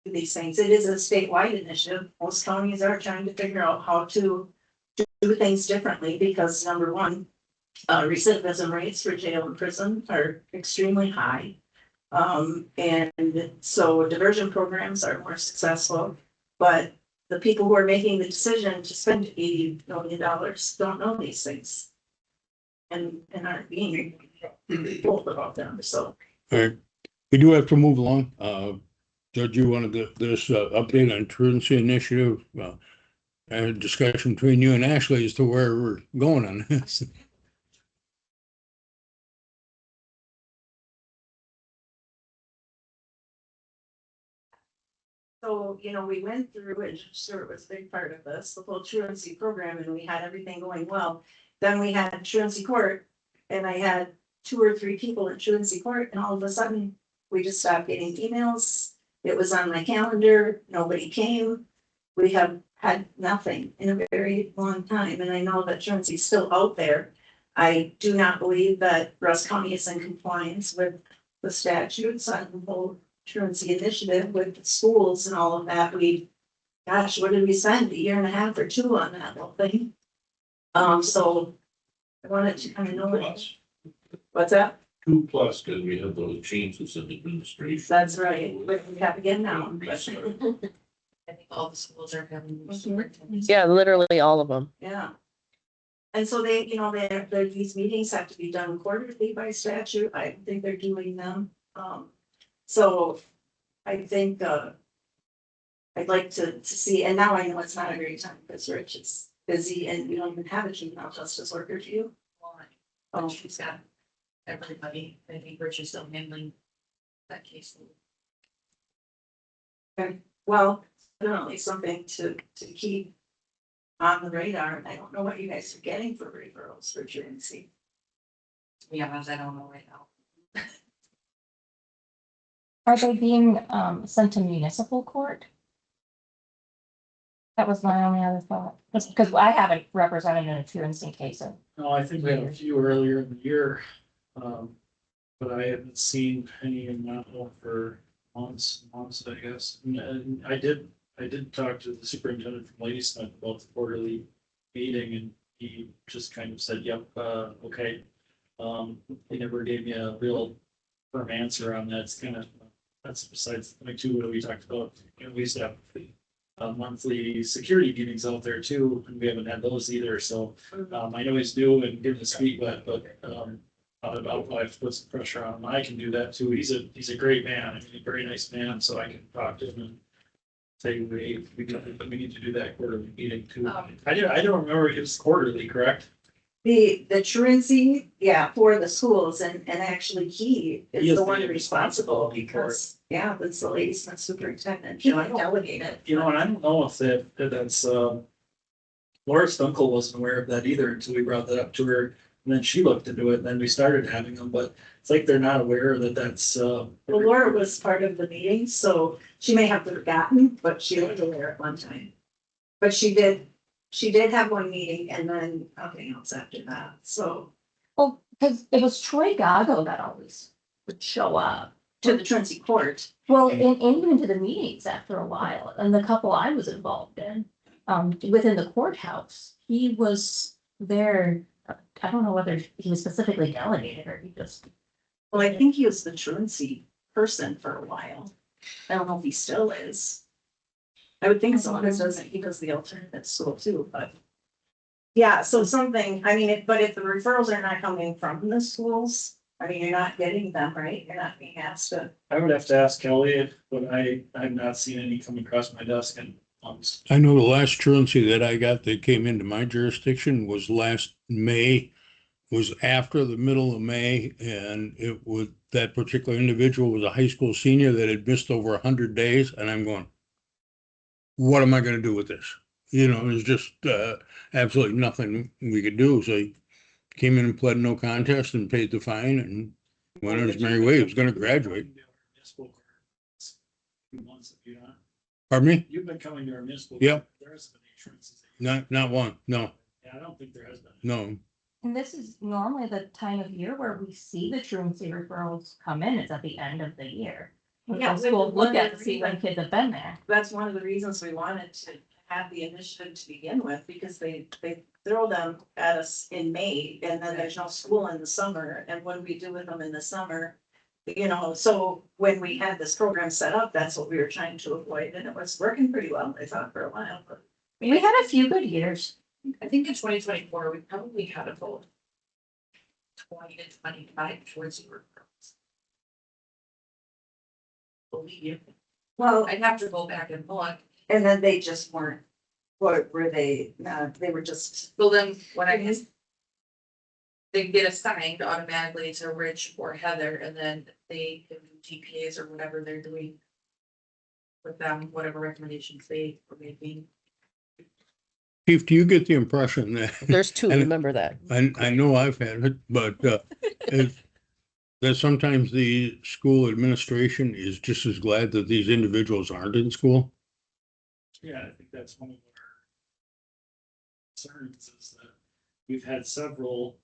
these things? It is a statewide initiative. Most counties are trying to figure out how to do things differently because number one, recidivism rates for jail and prison are extremely high. And so diversion programs are more successful, but the people who are making the decision to spend $80 million don't know these things. And aren't being told about them, so. All right, we do have to move along. Judge, you wanted this update on truancy initiative, and a discussion between you and Ashley as to where we're going on this. So, we went through it, sure, it was a big part of this, the whole truancy program, and we had everything going well. Then we had truancy court, and I had 2 or 3 people in truancy court, and all of a sudden, we just stopped getting emails. It was on my calendar, nobody came. We have had nothing in a very long time, and I know that truancy is still out there. I do not believe that Russ County is in compliance with the statutes on the whole truancy initiative with the schools and all of that. What did we spend, 1.5 years or 2 on that whole thing? So I wanted to kind of know Plus, what's that? 2+, because we have those changes in administration. That's right, but we have again now. I think all the schools are having. Mhm. Yeah, literally all of them. Yeah. And so they, these meetings have to be done quarterly by statute. I don't think they're doing them. So I think, I'd like to see, and now I know it's not a great time because Rich is busy and we don't even have a juvenile justice worker, do you? Oh, she's got everybody. I think Rich is still handling that case. Well, definitely something to keep on the radar. And I don't know what you guys are getting for referrals for truancy. To be honest, I don't know right now. Are they being sent to municipal court? That was my only other thought, just because I haven't represented in a truancy case. No, I think we had a few earlier in the year. But I haven't seen any in that one for months, I guess. And I did talk to the superintendent from Ladysmith about the quarterly meeting and he just kind of said, yep, okay. He never gave me a real firm answer on that. It's kind of, that's besides the two that we talked about. You know, we used to have monthly security meetings out there too, and we haven't had those either. So I know he's due and give his feet wet, but about life puts some pressure on him. I can do that too. He's a great man. I mean, a very nice man. So I can talk to him and say, we need to do that quarterly meeting too. I don't remember it was quarterly, correct? The truancy, yeah, for the schools and actually he He is is the one the responsible responsible because, yeah, that's the Ladysmith superintendent, John delegated. You know, and I don't know if that's Laura Stunkel wasn't aware of that either until we brought that up to her. And then she looked into it and then we started having them, but it's like they're not aware that that's. Well, Laura was part of the meeting, so she may have forgotten, but she was aware at one time. But she did have one meeting and then nothing else after that, so. Well, because it was Troy Gago that always would show up. To the truancy court. Well, and even to the meetings after a while, and the couple I was involved in, within the courthouse, he was there. I don't know whether he was specifically delegated or he just. Well, I think he was the truancy person for a while. I don't know if he still is. I would think so, because he does the alternate school too, but. Yeah, so something, I mean, but if the referrals are not coming from the schools, I mean, you're not getting them, right? You're not being asked to. I would have to ask Kelly, but I've not seen any come across my desk in months. I know the last truancy that I got that came into my jurisdiction was last May, was after the middle of May, and it was, that particular individual was a high school senior that had missed over 100 days, and I'm going, what am I gonna do with this? You know, there's just absolutely nothing we could do, so he came in and pled no contest and paid the fine and went on his merry way. He was gonna graduate. Pardon me? You've been coming to our municipal. Yep. There hasn't been any truancies that you- Not one, no, Yeah, I don't think there has been. no. And this is normally the time of year where we see the truancy referrals come in, it's at the end of the year. Yeah, The school one look of at the to see when reasons- kids have been there. That's one of the reasons we wanted to have the initiative to begin with, because they throw them at us in May and then there's no school in the summer. And what do we do with them in the summer? You know, so when we had this program set up, that's what we were trying to avoid, and it was working pretty well, I thought, for a while, but. We had a few good years. I think in 2024, we probably had about 20 to 25 towards your referrals. Believe. Well, I'd have to go back and look. and then they just weren't, what were they, they were just. So then when I guess they get assigned automatically to Rich or Heather, and then they can do GPAs or whatever they're doing with them, whatever recommendations they were making. Chief, do you get the impression that, There's two, And- remember that. I know I've had it, but that sometimes the school administration is just as glad that these individuals aren't in school? Yeah, I think that's one of our concerns is that we've had several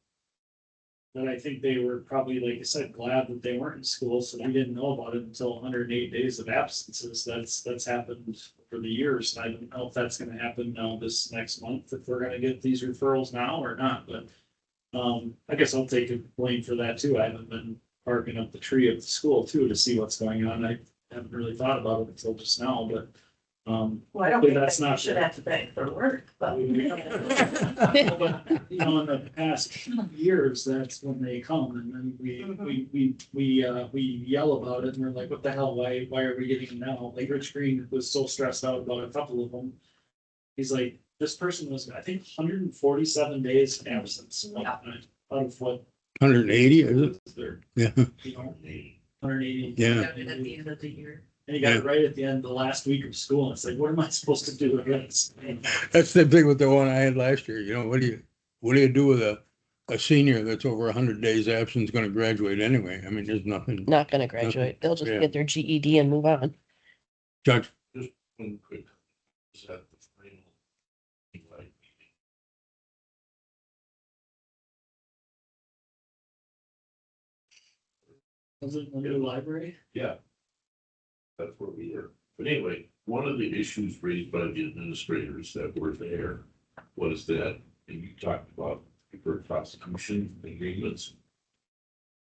that I think they were probably, like you said, glad that they weren't in school, so we didn't know about it until 108 days of absences. That's happened for the years. And I don't know if that's gonna happen now this next month, if we're gonna get these referrals now or not, but I guess I'll take a blame for that too. I haven't been barking up the tree of the school too to see what's going on. I haven't really thought about it until just now, but Well, I don't Hopefully think that's that you not. should have to beg for work, but. But, you know, in the past years, that's when they come and then we yell about it and we're like, what the hell, why are we getting them now? Like Rich Green was so stressed out about a couple of them. He's like, this person was, I think, 147 days absence out of what 180, is it? was there, Yeah, you know, 180. yeah. At the end of the year. And he got it right at the end of the last week of school. And it's like, what am I supposed to do against? That's the thing with the one I had last year, you know, what do you do with a senior that's over 100 days absent is gonna graduate anyway? I mean, there's nothing. Not gonna graduate. They'll just Yeah. get their GED and move on. Judge, Just one quick, is that the final? Like, Was it a new library? yeah. That's where we are. But anyway, one of the issues raised by the administrators that were there was that, and you talked about deferred prosecution agreements.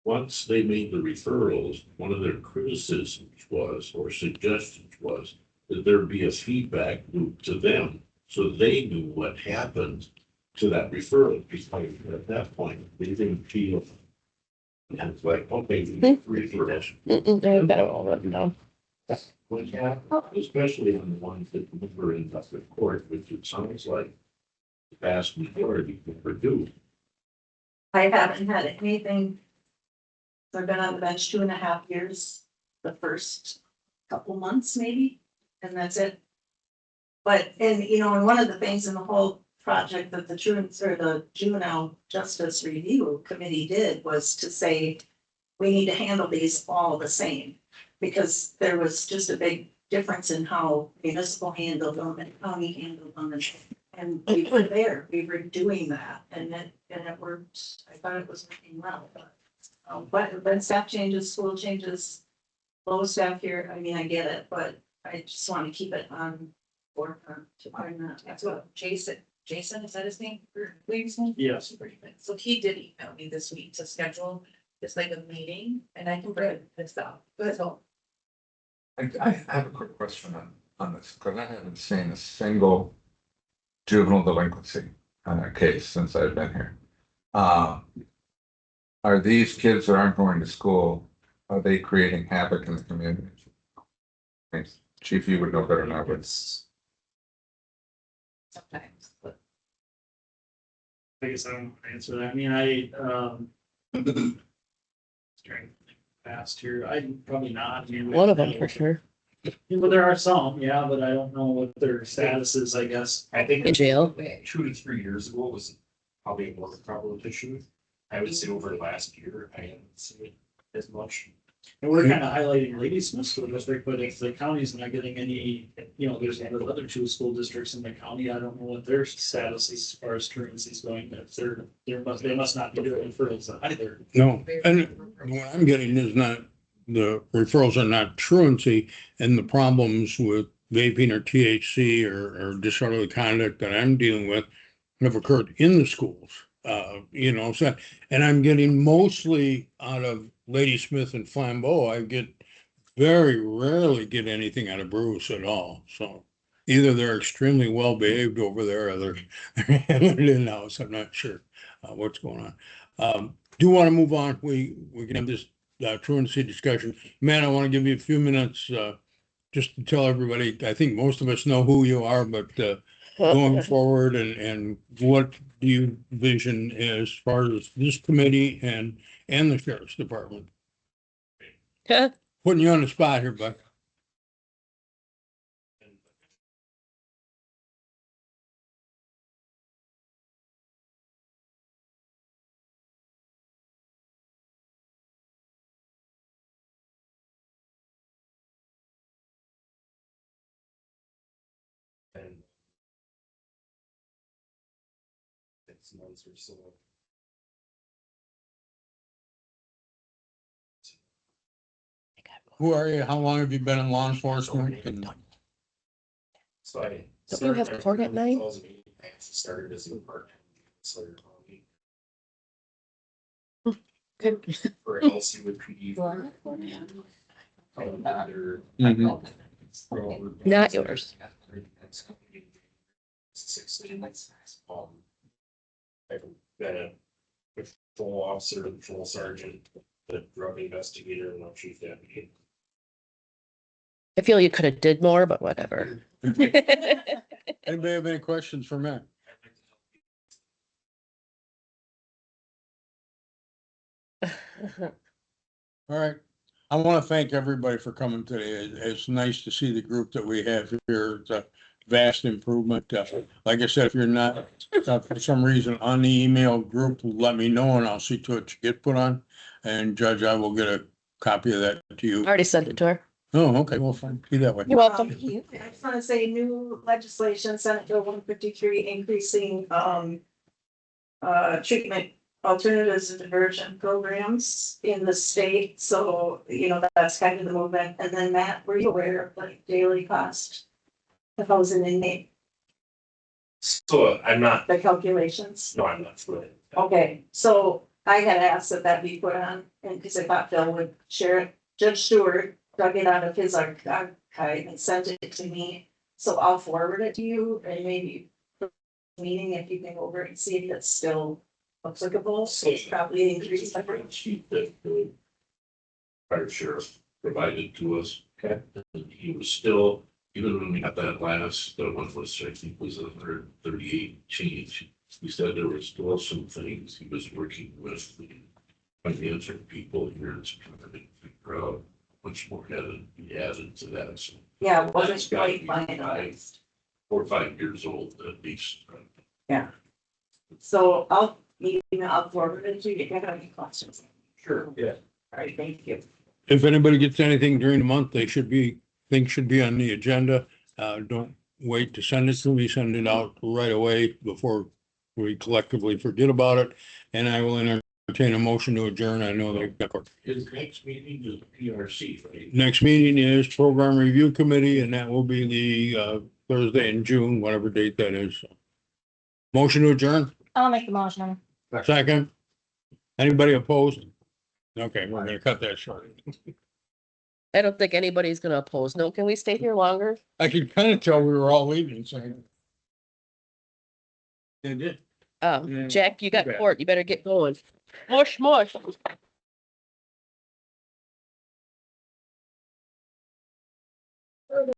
Once they made the referrals, one of their criticisms was, or suggestions was, that there be a feedback loop to them, so they knew what happened to that referral, because at that point, they didn't feel. And it's like, okay, referral. I've got it all written down. What happened, especially on the ones that never end up in court, which it sounds like the vast majority never do. I haven't had anything. I've been on the bench 2.5 years, the first couple months maybe, and that's it. But, and you know, and one of the things in the whole project that the truants or the Juvenile Justice Review Committee did was to say, we need to handle these all the same. Because there was just a big difference in how municipal handled them and county handled them. And we were there, we were doing that, and it worked. I thought it was working well, but when staff changes, school changes, low staff here, I mean, I get it, but I just want to keep it on forefront to find that. That's what Jason, is that his name? Williams' name? Yes. So he did email me this week to schedule just like a meeting and I can bring this up. So I have a quick question on this, because I haven't seen a single juvenile delinquency case since I've been here. Are these kids that aren't going to school, are they creating havoc in the community? Thanks. Chief, you would know better than I would. sometimes, but I guess I don't answer that. I mean, I, trying to think fast here. I'm probably not. I mean, One of them for sure. But there are some, yeah, but I don't know what their status is, I guess. I think In jail. 2 to 3 years ago was probably a more prevalent issue. I would say over the last year, I haven't seen it as much. And we're kind of highlighting Ladysmith School District, but if the county's not getting any, you know, there's the other 2 school districts in the county, I don't know what their status is as far as truancy is going, if they must not be doing referrals either. no, and what I'm getting is not, the referrals are not truancy, and the problems with vaping or THC or disorderly conduct that I'm dealing with have occurred in the schools. You know, so, and I'm getting mostly out of Ladysmith and Flambeau. I get very rarely get anything out of Bruce at all. So either they're extremely well behaved over there, or they're handling it in-house. I'm not sure what's going on. Do want to move on. We can have this truancy discussion. Man, I want to give you a few minutes just to tell everybody. I think most of us know who you are, but going forward and what do you vision as far as this committee and the sheriff's department? Putting you on the spot here, Buck. And 6 months or so. Who are you? How long have you been in law enforcement? And So I. Don't you have court at 9? I actually started as a part-time Sawyer County Good. for LC with PD. What? Other Mhm. Not yours. 16. I've been a patrol officer, a patrol sergeant, a drug investigator, and a chief deputy. I feel you could have did more, but whatever. Anybody have any questions for Matt? All right. I want to thank everybody for coming today. It's nice to see the group that we have here. It's a vast improvement. Like I said, if you're not, for some reason on the email group, let me know and I'll see to it you get put on. And Judge, I will get a copy of that to you. I already sent it to her. Oh, okay, well, fine. Be that way. You're welcome. I just want to say new legislation, Senate Bill 153, increasing, treatment alternatives and diversion programs in the state. So, you know, that's kind of the movement. And then Matt, were you aware of like daily cost? If I was an inmate, So I'm not, the calculations. no, I'm not familiar. Okay, so I had asked that that be put on, and because I thought Phil would share it. Judge Stewart dug it out of his archive and sent it to me, so I'll forward it to you and maybe meeting if you can go over it and see if it's still applicable, so it's probably increased. Sheet that the fire sheriff provided to us. Okay. And he was still, even when we got that last, the one was, I think was 138 change. He said there were still some things he was working with the financial people here in trying to figure out much more had to be added to that. So Yeah, it that's wasn't gotta quite be finalized. 4 or 5 years old at least. So I'll forward it to you if you have any questions. Sure. Yeah. All right, thank you. If anybody gets anything during the month, things should be on the agenda. Don't wait to send it to me, send it out right away before we collectively forget about it. And I will entertain a motion to adjourn. I know they've got. His next meeting is PRC, right? Next meeting is Program Review Committee, and that will be the Thursday in June, whatever date that is. Motion to adjourn, I'll make the motion. second. Anybody opposed? Okay, we're gonna cut that short. I don't think anybody's gonna oppose. No, can we stay here longer? I could kind of tell we were all leaving, so. They did. Yeah. Jack, you got Yeah. court. You better get going. Mush, mush.